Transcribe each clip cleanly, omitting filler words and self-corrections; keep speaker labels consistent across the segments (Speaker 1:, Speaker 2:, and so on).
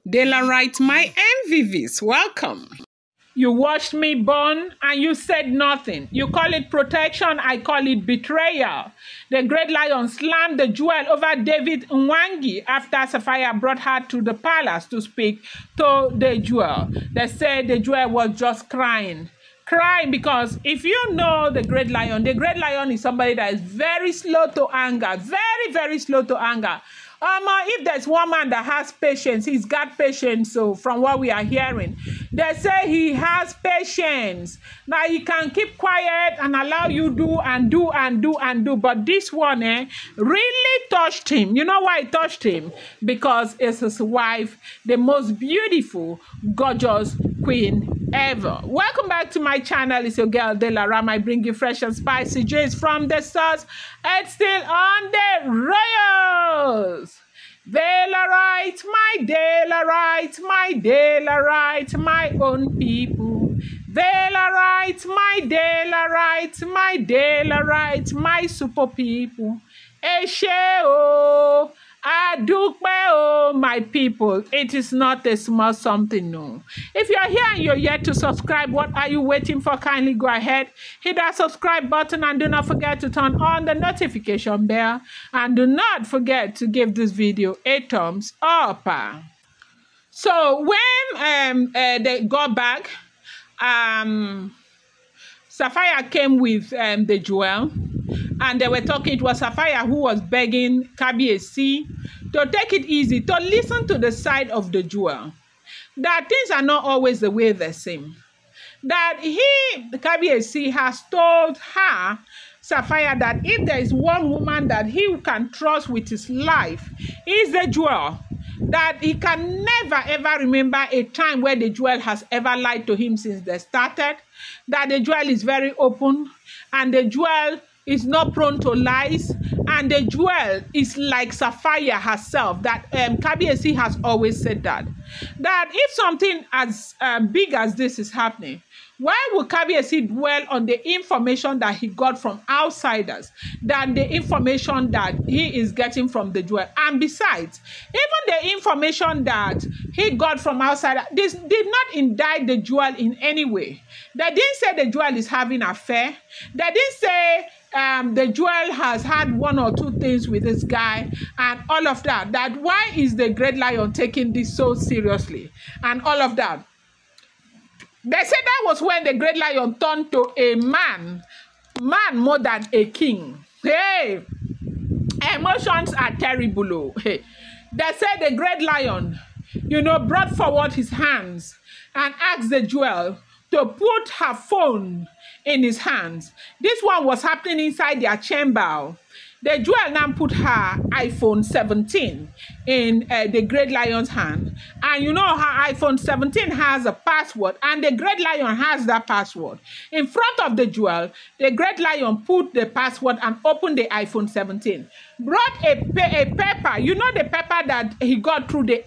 Speaker 1: Dela writes, my MVVs, welcome. You watched me burn and you said nothing. You call it protection, I call it betrayal. The great lion slammed the jewel over David Mwangi after Sapphire brought her to the palace to speak to the jewel. They said the jewel was just crying because if you know the great lion is somebody that is very slow to anger, very slow to anger. If there's one man that has patience, he's got patience. So from what we are hearing, they say he has patience. Now he can keep quiet and allow you do. But this one really touched him. You know why it touched him? Because it's his wife, the most beautiful, gorgeous queen ever. Welcome back to my channel. It's your girl Dela Ram. I bring you fresh and spicy gist from the source. It's still on the royals. Dela right, my Dela right, my Dela right, my own people. Dela right, my Dela right, my Dela right, my super people. Esheo. Adukbe, my people, it is not a small something, no. If you're here and you're yet to subscribe, what are you waiting for? Kindly go ahead, hit that subscribe button and do not forget to turn on the notification bell. And do not forget to give this video a thumbs up. So when they got back, Sapphire came with the jewel. And they were talking, it was Sapphire who was begging Kabiyesi to take it easy, to listen to the side of the jewel. That things are not always the way they seem. That Kabiyesi has told her, Sapphire, that if there is one woman that he can trust with his life, is the jewel. That he can never ever remember a time where the jewel has ever lied to him since they started. That the jewel is very open and the jewel is not prone to lies, and the jewel is like Sapphire herself. That Kabiyesi has always said that if something as big as this is happening, why would Kabiyesi dwell on the information that he got from outsiders than the information that he is getting from the jewel? And besides, even the information that he got from outsiders, this did not indict the jewel in any way. They didn't say the jewel is having an affair. They didn't say the jewel has had one or two things with this guy and all of that. That why is the great lion taking this so seriously and all of that? They said that was when the great lion turned to a man more than a king. Hey, emotions are terrible. Hey. They said the great lion, brought forward his hands and asked the jewel to put her phone in his hands. This one was happening inside their chamber. The jewel now put her iPhone 17 in the great lion's hand. And her iPhone 17 has a password, and the great lion has that password. In front of the jewel, the great lion put the password and opened the iPhone 17. Brought a paper, the paper that he got through the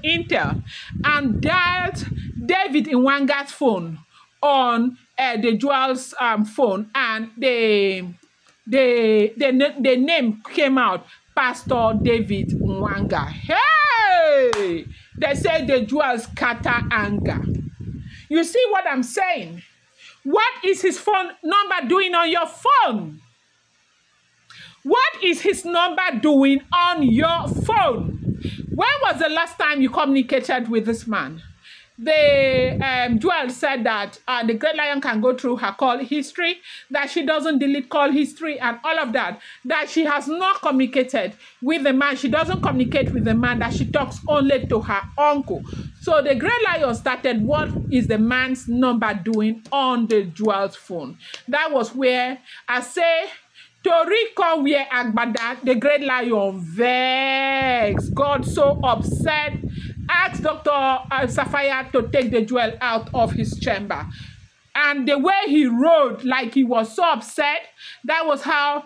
Speaker 1: Intel, and dialed David Mwangi's phone on the jewel's phone, and the name came out, Pastor David Mwangi. Hey! They say the jewel scatter anger. You see what I'm saying? What is his phone number doing on your phone? What is his number doing on your phone? When was the last time you communicated with this man? The jewel said that the great lion can go through her call history, that she doesn't delete call history and all of that, that she has not communicated with the man, she doesn't communicate with the man, that she talks only to her uncle. So the great lion started, what is the man's number doing on the jewel's phone? That was where I say, Tori come where Agbada, the great lion vexed, got so upset, asked Dr. Sapphire to take the jewel out of his chamber. And the way he rode, like he was so upset, that was how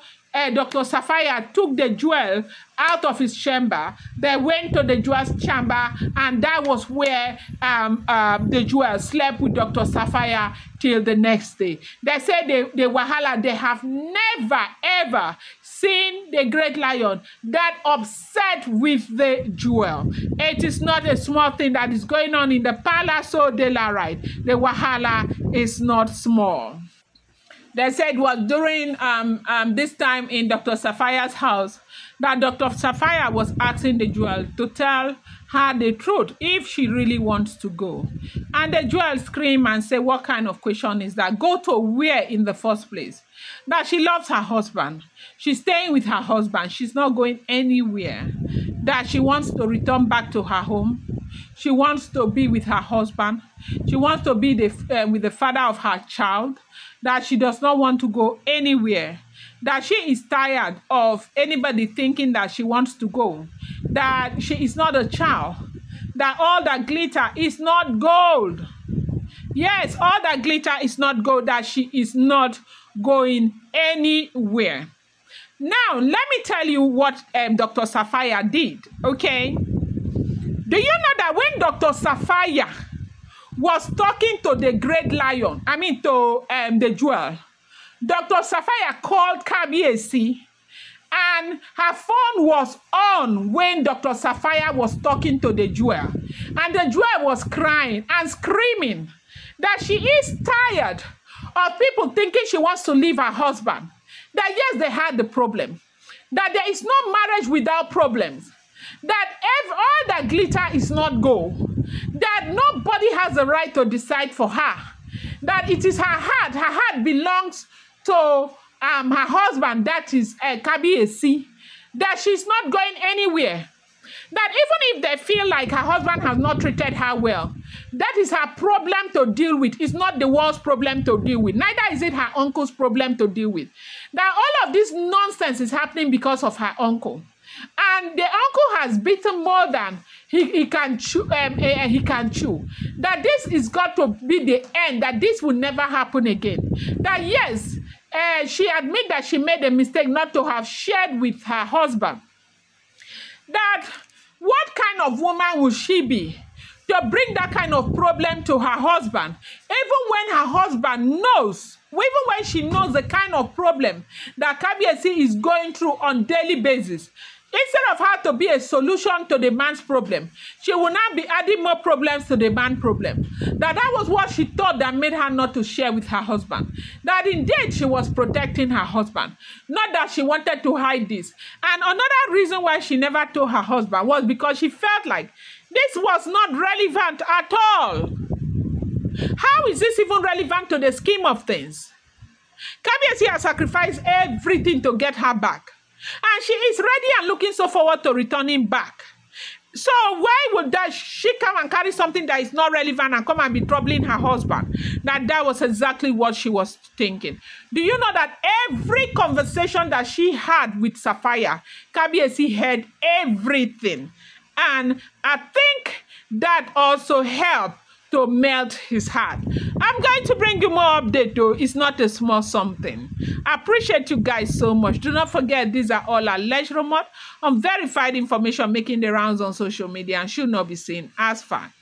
Speaker 1: Dr. Sapphire took the jewel out of his chamber. They went to the jewel's chamber, and that was where the jewel slept with Dr. Sapphire till the next day. They said the Wahala, they have never, ever seeing the great lion, that upset with the jewel. It is not a small thing that is going on in the Palazzo della Right. The wahala is not small. They said it was during this time in Dr. Sapphire's house that Dr. Sapphire was asking the jewel to tell her the truth if she really wants to go. And the jewel screamed and said, what kind of question is that? Go to where in the first place? That she loves her husband. She's staying with her husband. She's not going anywhere. That she wants to return back to her home. She wants to be with her husband. She wants to be with the father of her child. That she does not want to go anywhere. That she is tired of anybody thinking that she wants to go. That she is not a child. That all that glitter is not gold. Yes, all that glitter is not gold. That she is not going anywhere. Now, let me tell you what Dr. Sapphire did, okay? Do you know that when Dr. Sapphire was talking to the great lion, to the jewel, Dr. Sapphire called Kabiesi, and her phone was on when Dr. Sapphire was talking to the jewel. And the jewel was crying and screaming that she is tired of people thinking she wants to leave her husband. That yes, they had the problem. That there is no marriage without problems. That all that glitter is not gold. That nobody has the right to decide for her. That it is her heart. Her heart belongs to her husband, that is Kabiesi. That she's not going anywhere. That even if they feel like her husband has not treated her well, that is her problem to deal with. It's not the world's problem to deal with. Neither is it her uncle's problem to deal with. That all of this nonsense is happening because of her uncle. And the uncle has beaten more than he can chew. That this is got to be the end. That this will never happen again. That yes, she admits that she made a mistake not to have shared with her husband. That what kind of woman would she be to bring that kind of problem to her husband, even when her husband knows, even when she knows the kind of problem that Kabiesi is going through on a daily basis. Instead of her to be a solution to the man's problem, she will now be adding more problems to the man's problem. That was what she thought that made her not to share with her husband. That indeed she was protecting her husband. Not that she wanted to hide this. And another reason why she never told her husband was because she felt like this was not relevant at all. How is this even relevant to the scheme of things? Kabiesi has sacrificed everything to get her back. And she is ready and looking so forward to returning back. So why would she come and carry something that is not relevant and come and be troubling her husband? That was exactly what she was thinking. Do you know that every conversation that she had with Sapphire, Kabiesi heard everything. And I think that also helped to melt his heart. I'm going to bring you more update though. It's not a small something. I appreciate you guys so much. Do not forget, these are all alleged rumors, unverified information making the rounds on social media and should not be seen as fact.